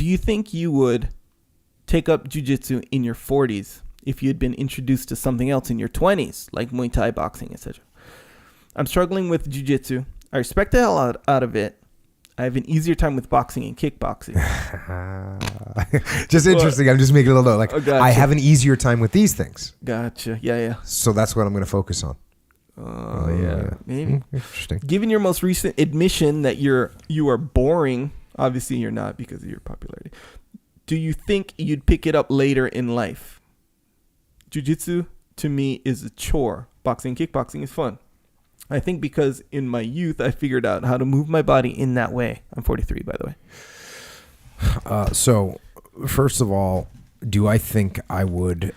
Do you think you would take up jiu-jitsu in your 40s if you had been introduced to something else in your 20s, like Muay Thai, boxing, etc.? I'm struggling with jiu-jitsu. I respect the hell out of it. I have an easier time with boxing and kickboxing. Just interesting. I'm just making a little note. Like, gotcha. I have an easier time with these things. Gotcha. Yeah. So that's what I'm going to focus on. Oh, yeah. Maybe. Interesting. Given your most recent admission that you are boring, obviously you're not because of your popularity, do you think you'd pick it up later in life? Jiu-jitsu, to me, is a chore. Boxing, kickboxing is fun. I think because in my youth, I figured out how to move my body in that way. I'm 43, by the way. So, first of all, do I think I would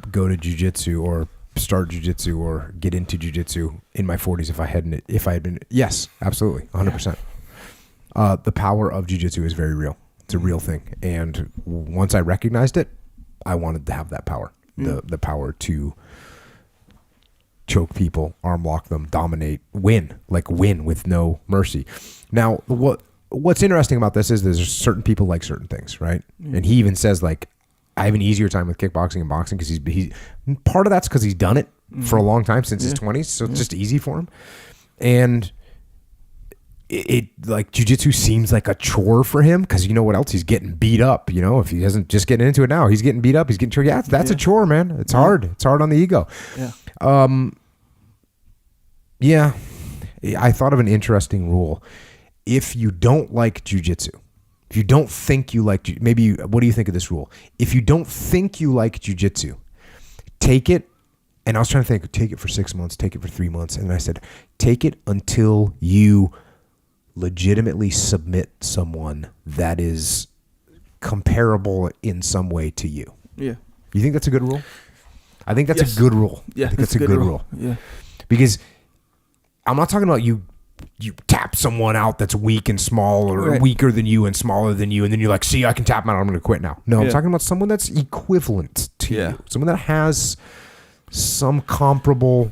go to jiu-jitsu or start jiu-jitsu or get into jiu-jitsu in my 40s if I had been? Yes, absolutely, 100%. Yeah. The power of jiu-jitsu is very real. It's a real thing. And once I recognized it, I wanted to have that power. The power to choke people, arm lock them, dominate, win with no mercy. Now, what's interesting about this is there's certain people like certain things, right? And he even says, like, I have an easier time with kickboxing and boxing because he's part of that's because he's done it for a long time since his 20s, so it's just easy for him. And it like jiu-jitsu seems like a chore for him because you know what else? He's getting beat up. You know, if he doesn't just getting into it now, he's getting beat up. He's getting choked. Yeah, that's a chore, man. It's hard. It's hard on the ego. Yeah. I thought of an interesting rule. If you don't like jiu-jitsu, if you don't think you like, what do you think of this rule? If you don't think you like jiu-jitsu, take it. And I was trying to think, take it for 6 months, take it for 3 months. And I said, take it until you legitimately submit someone that is comparable in some way to you. Yeah. You think that's a good rule? I think that's a good rule. Yeah, I think that's a good rule. Yeah. Because I'm not talking about you tap someone out that's weak and small or weaker than you and smaller than you, and then you're like, see, I can tap him out, I'm going to quit now. No, I'm talking about someone that's equivalent to you. Someone that has some comparable,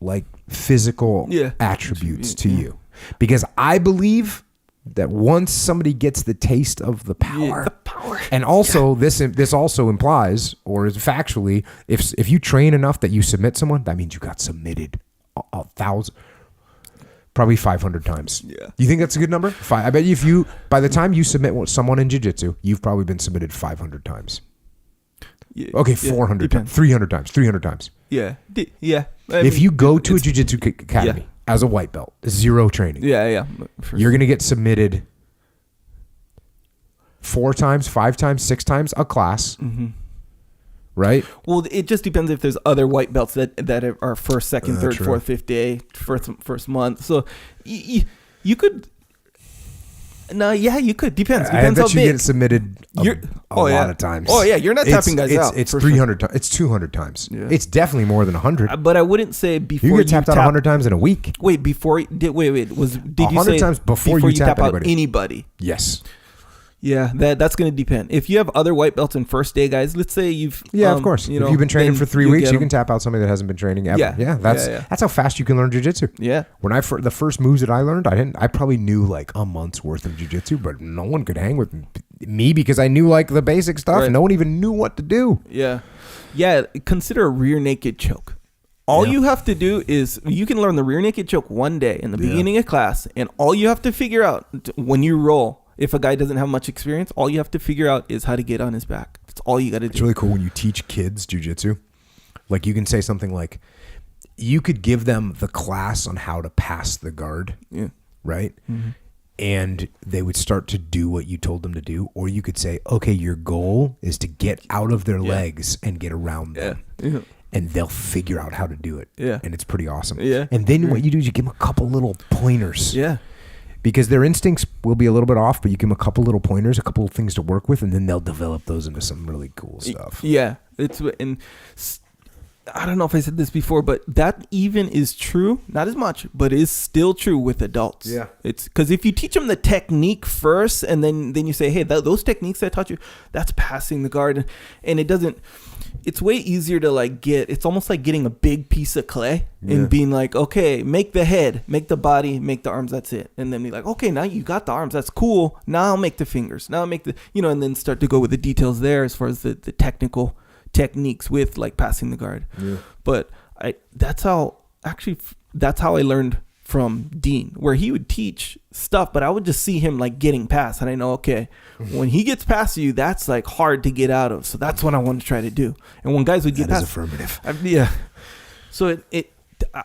like, physical attributes to you. Because I believe that once somebody gets the taste of the power, and also this also implies, or is factually, if you train enough that you submit someone, that means you got submitted 1,000, probably 500 times. Yeah. You think that's a good number? I bet you by the time you submit someone in jiu-jitsu, you've probably been submitted 500 times. Yeah, okay, 400 times, 300 times. Yeah. Yeah. If you go to a jiu-jitsu academy as a white belt, zero training. Yeah. You're going to get submitted 4 times, 5 times, 6 times a class. Mm-hmm. Right? Well, it just depends if there's other white belts that are first, second, third, fourth, fifth day, first month. So you could. No, yeah, you could. Depends I bet how you big. get submitted a lot of times. Oh yeah, you're not tapping guys out. It's 300 times. It's 200 times. Yeah. It's definitely more than 100. But I wouldn't say before you get tapped out 100 times in a week. Wait, did you say times before you tap out anybody? Yes. Yeah, that's going to depend. If you have other white belts in first day guys, let's say you've of course. If you've been training for 3 weeks, you can tap out somebody that hasn't been training ever. Yeah, that's how fast you can learn jiu-jitsu. Yeah. When the first moves that I learned, I probably knew like a month's worth of jiu-jitsu, but no one could hang with me because I knew like the basic stuff. Right. No one even knew what to do. Yeah. Yeah, consider a rear naked choke. All you have to do is you can learn the rear naked choke one day in the beginning of class, and all you have to figure out when you roll, if a guy doesn't have much experience, all you have to figure out is how to get on his back. That's all you got to do. It's really cool when you teach kids jiu-jitsu. Like you can say something like, you could give them the class on how to pass the guard. Yeah. Right? Mm-hmm. And they would start to do what you told them to do. Or you could say, okay, your goal is to get out of their legs and get around them. Yeah. And they'll figure out how to do it. Yeah. And it's pretty awesome. Yeah. And then what you do is you give them a couple little pointers. Yeah. Because their instincts will be a little bit off, but you give them a couple little pointers, a couple of things to work with, and then they'll develop those into some really cool stuff. Yeah, I don't know if I said this before, but that even is true, not as much, but is still true with adults. Yeah. It's because if you teach them the technique first and then you say, hey, those techniques I taught you, that's passing the guard. And it's way easier to like it's almost like getting a big piece of clay and being like, okay, make the head, make the body, make the arms. That's it. And then be like, okay, now you got the arms. That's cool. Now I'll make the fingers. Now I'll make the, and then start to go with the details there as far as the technical techniques with like passing the guard. But that's how I learned from Dean, where he would teach stuff, but I would just see him like getting past, and I know, okay, when he gets past you, that's like hard to get out of. So that's what I want to try to do. And when guys would get past, affirmative. So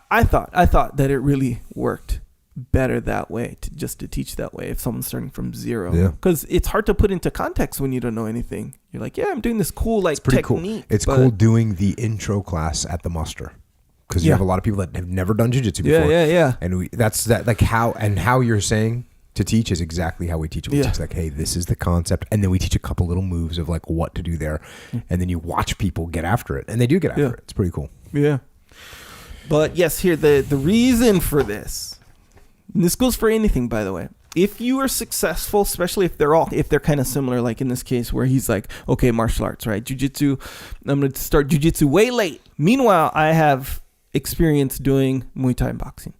I thought that it really worked better that way, to teach that way if someone's starting from zero. Because it's hard to put into context when you don't know anything. You're like, I'm doing this cool like technique. Cool. It's cool doing the intro class at the muster. Because you have a lot of people that have never done jiu-jitsu before. And that's like how you're saying to teach is exactly how we teach. We teach like, hey, this is the concept. And then we teach a couple little moves of like what to do there. And then you watch people get after it. And they do get after it. It's pretty cool. Yeah. But yes, here, the reason for this, and this goes for anything, by the way. If you are successful, especially if they're kind of similar, like in this case where he's like, okay, martial arts, right? Jiu-jitsu, I'm going to start jiu-jitsu way late. Meanwhile, I have experience doing Muay Thai and boxing.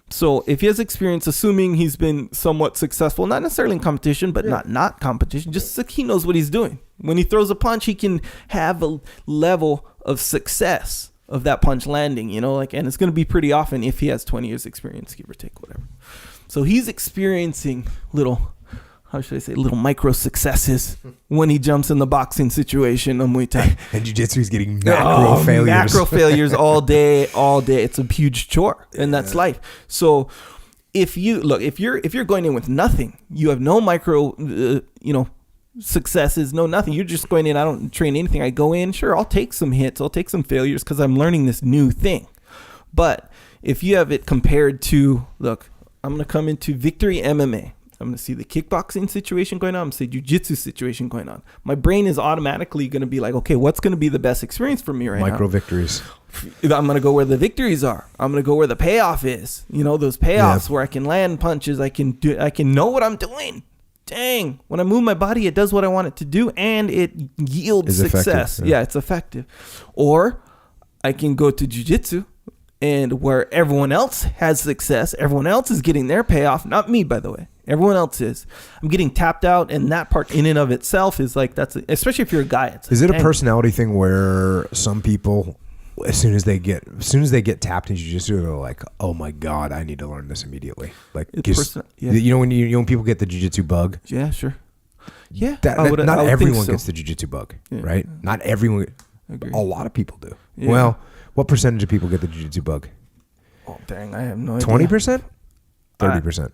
So if he has experience, assuming he's been somewhat successful, not necessarily in competition, but not competition, just like he knows what he's doing. When he throws a punch, he can have a level of success of that punch landing, and it's going to be pretty often if he has 20 years experience, give or take, whatever. So he's experiencing little micro successes when he jumps in the boxing situation on Muay Thai. And jiu-jitsu is getting macro failures. Macro failures all day. It's a huge chore, and that's life. So if you're going in with nothing, you have no micro, successes, no nothing. You're just going in. I don't train anything. I go in. Sure, I'll take some hits. I'll take some failures because I'm learning this new thing. But if you have it compared to, look, I'm going to come into Victory MMA. I'm going to see the kickboxing situation going on. I'm going to see jiu-jitsu situation going on. My brain is automatically going to be like, okay, what's going to be the best experience for me right now? Micro victories. I'm going to go where the victories are. I'm going to go where the payoff is. Those payoffs where I can land punches. I can know what I'm doing. Dang. When I move my body, it does what I want it to do, and it yields success. Yeah, it's effective. Or I can go to jiu-jitsu, and where everyone else has success, everyone else is getting their payoff. Not me, by the way. Everyone else is. I'm getting tapped out, and that part in and of itself is like, especially if you're a guy. Is it a personality thing where some people, as soon as they get tapped in jiu-jitsu, they're like, oh my God, I need to learn this immediately. Like, when people get the jiu-jitsu bug. Yeah, sure. Yeah. Not everyone gets the jiu-jitsu bug, right? Not everyone. A lot of people do. Yeah. Well, what percentage of people get the jiu-jitsu bug? Oh, dang, I have no idea. 20%? 30%?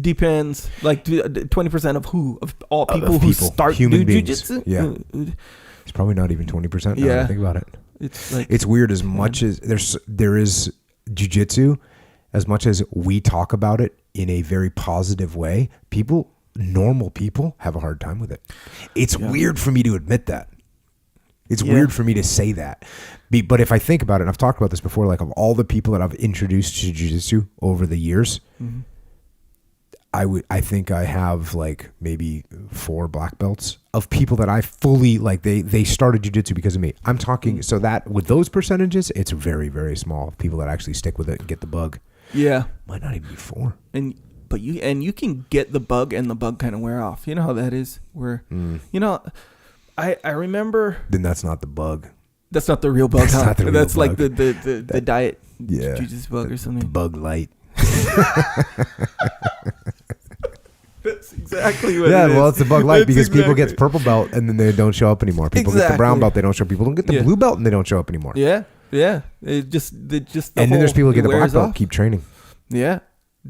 Depends. Like 20% of who? Of all people who start human beings. Jiu-jitsu? Yeah. It's probably not even 20% now that I think about it. It's weird as much as there is jiu-jitsu, as much as we talk about it in a very positive way, normal people have a hard time with it. It's weird for me to admit that. It's weird for me to say that. But if I think about it, and I've talked about this before, like of all the people that I've introduced to jiu-jitsu over the years, I think I have like maybe 4 black belts of people that I fully like. They started jiu-jitsu because of me. I'm talking so that with those percentages, it's very, very small. People that actually stick with it and get the bug. Yeah, might not even be 4. But you can get the bug and the bug kind of wear off. You know how that is. Where I remember. Then that's not the bug. That's not the real bug. That's bug. Like the diet jiu-jitsu bug or something. The bug light. That's exactly what it is. Well, it's the bug light because people get purple belt and then they don't show up anymore. People get the brown belt, they don't show up. People don't get the blue belt and they don't show up anymore. Yeah. It just and then there's people who get the black belt, keep training. Yeah.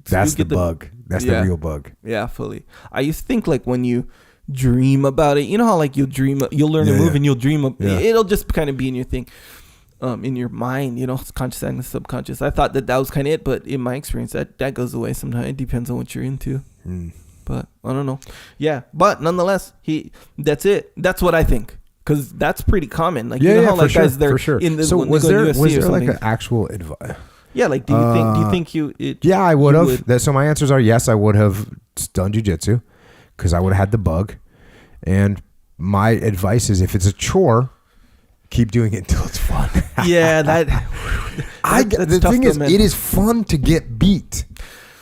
That's the bug. That's the real bug. Yeah, fully. I used to think like when you dream about it, you know how like you'll learn a move and you'll dream of it'll just kind of be in your thing. In your mind, it's conscious and subconscious. I thought that was kind of it, but in my experience, that goes away sometimes. It depends on what you're into. But I don't know. Yeah, but nonetheless, that's it. That's what I think. because that's pretty common. Like, you know how like sure, guys, they're for sure. in the, so was there like an actual advice? Yeah, like do you think you? Yeah, I would have. So my answers are yes, I would have done jiu-jitsu because I would have had the bug. And my advice is, if it's a chore, keep doing it until it's fun. Yeah, the thing is, it is fun to get beat.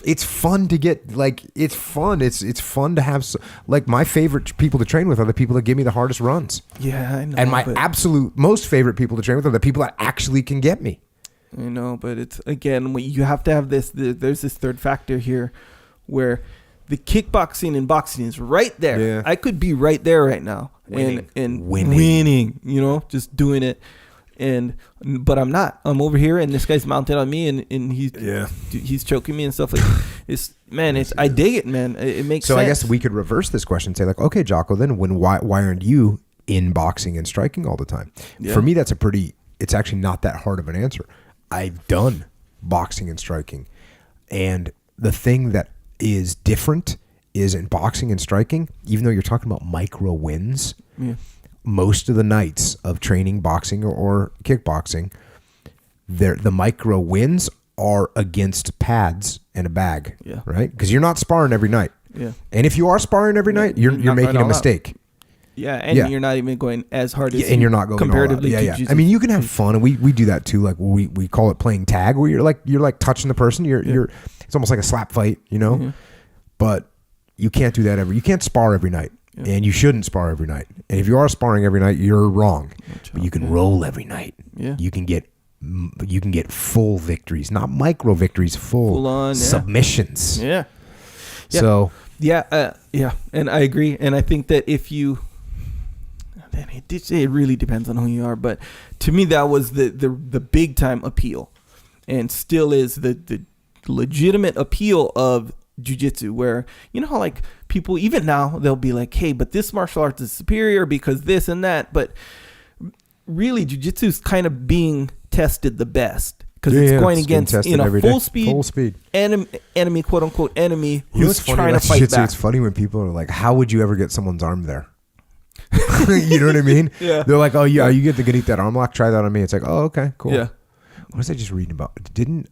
It's fun to get, like, it's fun. It's fun to have, like, my favorite people to train with are the people that give me the hardest runs. Yeah, I know. And my absolute most favorite people to train with are the people that actually can get me. I know, but it's, again, you have to have this, there's this third factor here where the kickboxing and boxing is right there. Yeah. I could be right there right now. Winning, you know, just doing it. But I'm not. I'm over here, and this guy's mounted on me, and he's choking me and stuff. Like, I dig it, man. It makes sense. So I guess we could reverse this question and say, like, okay, Jocko, then why aren't you in boxing and striking all the time? Yeah. For me, it's actually not that hard of an answer. I've done boxing and striking, and the thing that is different is in boxing and striking, even though you're talking about micro wins. Yeah. Most of the nights of training boxing or kickboxing, the micro wins are against pads and a bag, right? Because you're not sparring every night. Yeah. And if you are sparring every night, you're making a mistake. Out. Yeah, and you're not even going as hard as and you're not going comparatively. Yeah. I mean, you can have fun, and we do that too. Like we call it playing tag, where you're like touching the person. You're it's almost like a slap fight, you know. Mm-hmm. But you can't do that you can't spar every night. Yeah. And you shouldn't spar every night. And if you are sparring every night, you're wrong. But you can roll every night. Yeah. You can get full victories, not micro victories, full on submissions. Yeah. So and I agree. And I think that if you, then it really depends on who you are. But to me, that was the big time appeal, and still is the legitimate appeal of jiu-jitsu, where, you know how like people even now they'll be like, hey, but this martial arts is superior because this and that, but really jiu-jitsu is kind of being tested the best because it's going against full speed enemy, quote unquote enemy, who's trying to fight back. It's funny when people are like, how would you ever get someone's arm there? You know what I mean? Yeah. They're like, oh yeah, you get to get that arm lock, try that on me. It's like, oh okay, cool. Yeah. What was I just reading about? Didn't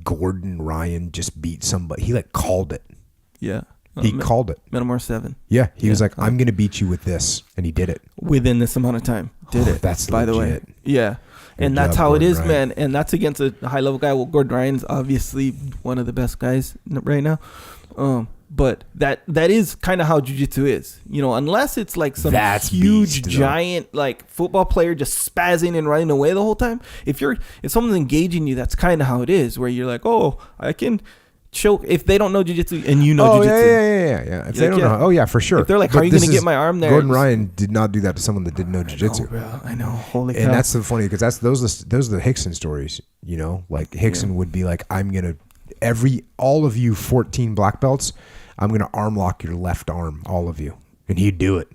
Gordon Ryan just beat somebody? He like called it. Yeah. He called it. Metamor 7. Yeah. He was like, I'm going to beat you with this. And he did it. Within this amount of time. That's by legit. the way. Yeah. And that's how Gordon it is, Ryan. Man. And that's against a high level guy. Well, Gordon Ryan's obviously one of the best guys right now. But that is kind of how jiu-jitsu is, you know, unless it's like some huge giant like football player just spazzing and running away the whole time. If someone's engaging you, that's kind of how it is, where you're like, oh, I can choke. If they don't know jiu-jitsu and you know jiu-jitsu. Yeah. If they don't know, yeah, for sure. If they're like, how are you going to get my arm there? Gordon Ryan did not do that to someone that didn't know jiu-jitsu. I know. Holy cow. And that's the funny, because those are the Hickson stories, you know, like Hickson would be like, I'm going to, all of you 14 black belts, I'm going to arm lock your left arm, all of you. And he'd do it.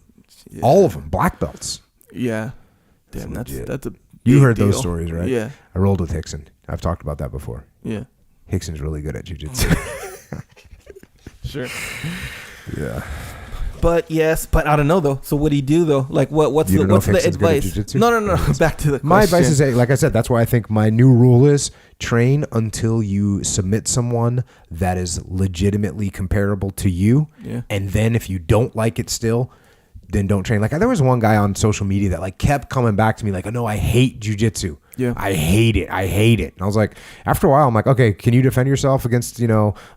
Yeah. All of them, black belts. Yeah. Damn, that's a You heard deal. Those stories, right? Yeah. I rolled with Hickson. I've talked about that before. Yeah. Hickson's really good at jiu-jitsu. Sure. Yeah. But I don't know though. So what do you do though? Like what's the advice? No. Back to the question. My advice is, like I said, that's why I think my new rule is train until you submit someone that is legitimately comparable to you. Yeah. And then if you don't like it still, then don't train. Like there was one guy on social media that like kept coming back to me like, no, I hate jiu-jitsu. Yeah. I hate it. And I was like, after a while, I'm like, okay, can you defend yourself against, a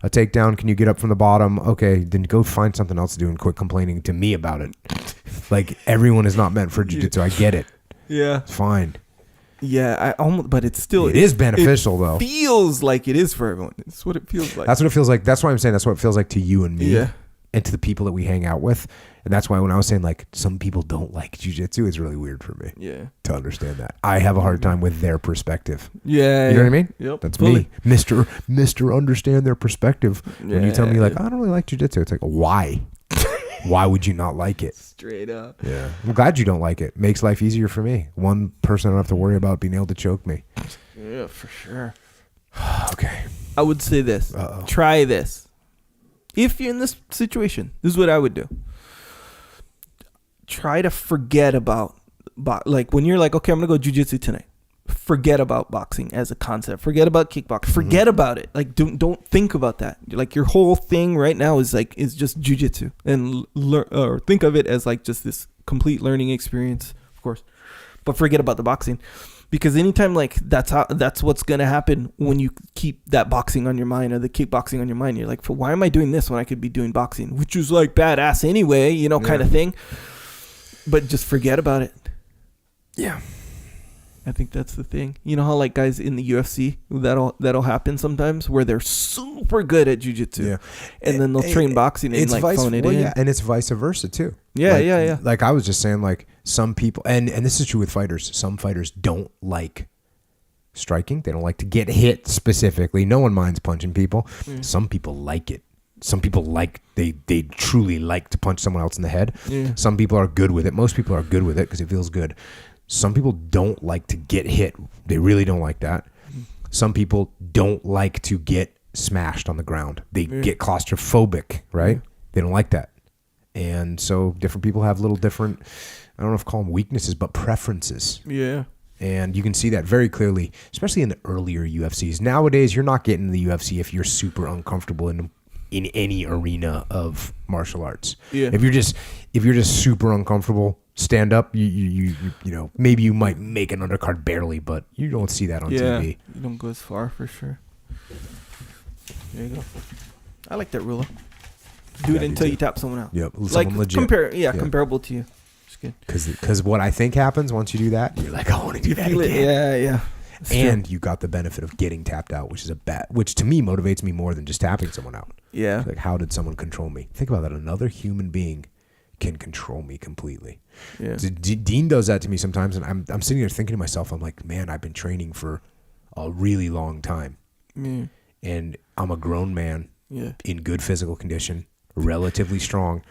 takedown? Can you get up from the bottom? Okay, then go find something else to do and quit complaining to me about it. Like everyone is not meant for jiu-jitsu. I get it. Yeah. It's fine. Yeah, but it's still... It is beneficial, though. It feels like it is for everyone. It's what it feels like. That's what it feels like. That's why I'm saying that's what it feels like to you and me. Yeah. And to the people that we hang out with. And that's why when I was saying, like, some people don't like jiu-jitsu, it's really weird for me to understand that. I have a hard time with their perspective. Yeah. You know what I mean? Yep. That's me. Mr. Understand their perspective. When you tell me, like, I don't really like jiu-jitsu, it's like, why? Why would you not like it? Straight up. Yeah. I'm glad you don't like it. Makes life easier for me. One person I don't have to worry about being able to choke me. Yeah, for sure. Okay. I would say this. Uh-oh. Try this. If you're in this situation, this is what I would do. try to forget about like when you're like, okay, I'm gonna go jiu-jitsu tonight. Forget about boxing as a concept. Forget about kickboxing. Forget about it. Like don't think about that. Like your whole thing right now is just jiu-jitsu, and or think of it as like just this complete learning experience, of course. But forget about the boxing, because anytime like that's what's gonna happen when you keep that boxing on your mind or the kickboxing on your mind. You're like, why am I doing this when I could be doing boxing, which is like badass anyway, kind of thing. But just forget about it. Yeah. I think that's the thing. You know how like guys in the UFC, that'll happen sometimes where they're super good at jiu-jitsu, and then they'll train boxing and like phone it in. Yeah, and it's vice versa too. Yeah. Like I was just saying, like some people, and this is true with fighters. Some fighters don't like striking. They don't like to get hit specifically. No one minds punching people. Some people like it. Some people they truly like to punch someone else in the head. Some people are good with it. Most people are good with it because it feels good. Some people don't like to get hit. They really don't like that. Some people don't like to get smashed on the ground. They get claustrophobic, right? They don't like that. And so different people have little different, I don't know if I call them weaknesses, but preferences. Yeah. And you can see that very clearly, especially in the earlier UFCs. Nowadays, you're not getting the UFC if you're super uncomfortable in any arena of martial arts. Yeah. If you're just super uncomfortable, stand up, you know, maybe you might make an undercard barely, but you don't see that on TV. You don't go as far for sure. There you go. I like that ruler. Do it until you tap someone out. Yep. Like legit. Comparable to you. It's good. Because what I think happens once you do that, you're like, I want to do that again. Yeah. And you got the benefit of getting tapped out, which to me motivates me more than just tapping someone out. Yeah. Like, how did someone control me? Think about that. Another human being can control me completely. Yeah. Dean does that to me sometimes, and I'm sitting there thinking to myself, I'm like, man, I've been training for a really long time. And I'm a grown man in good physical condition, relatively strong.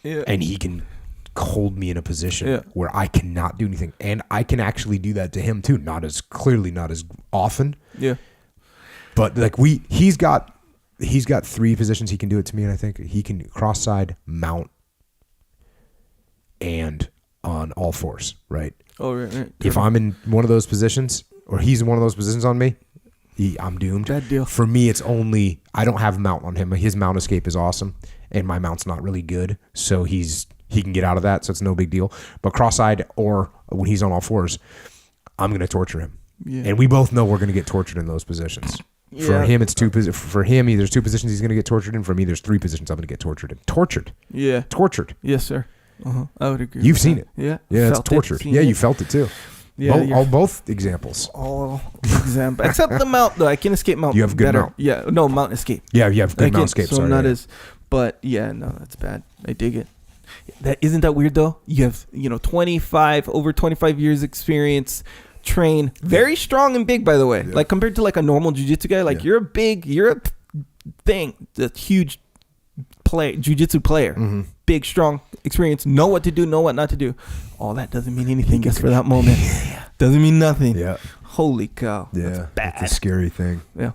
Yeah. And he can hold me in a position where I cannot do anything. And I can actually do that to him too. Not as often. Yeah. But like he's got 3 positions he can do it to me, and I think he can cross side, mount, and on all fours, right? Oh, right. If I'm in one of those positions, or he's in one of those positions on me, I'm doomed. Bad deal. For me, it's only, I don't have mount on him. His mount escape is awesome, and my mount's not really good, so he can get out of that, so it's no big deal. But cross-eyed, or when he's on all fours, I'm going to torture him. Yeah. And we both know we're going to get tortured in those positions. Yeah. For him, it's 2 positions. For him, there's 2 positions he's going to get tortured in. For me, there's 3 positions I'm going to get tortured in. Tortured. Yeah. Tortured. Yes, sir. I would agree. You've seen it. Yeah. Yeah, it's tortured. Yeah, you felt it too. Yeah. Both examples. All examples. Except the mount, though. I can escape mount. You have good mount. Yeah. No, mount escape. Yeah, you have good mount escape. So not as, but yeah, no, that's bad. I dig it. Isn't that weird though? You have, over 25 years experience, train, very strong and big, by the way. Yeah. Like compared to like a normal jiu-jitsu guy, like you're a huge jiu-jitsu player. Big, strong, experience, know what to do, know what not to do. All that doesn't mean anything just for that moment. Doesn't mean nothing. Yeah. Holy cow. Yeah. That's bad. It's a scary thing. Yeah.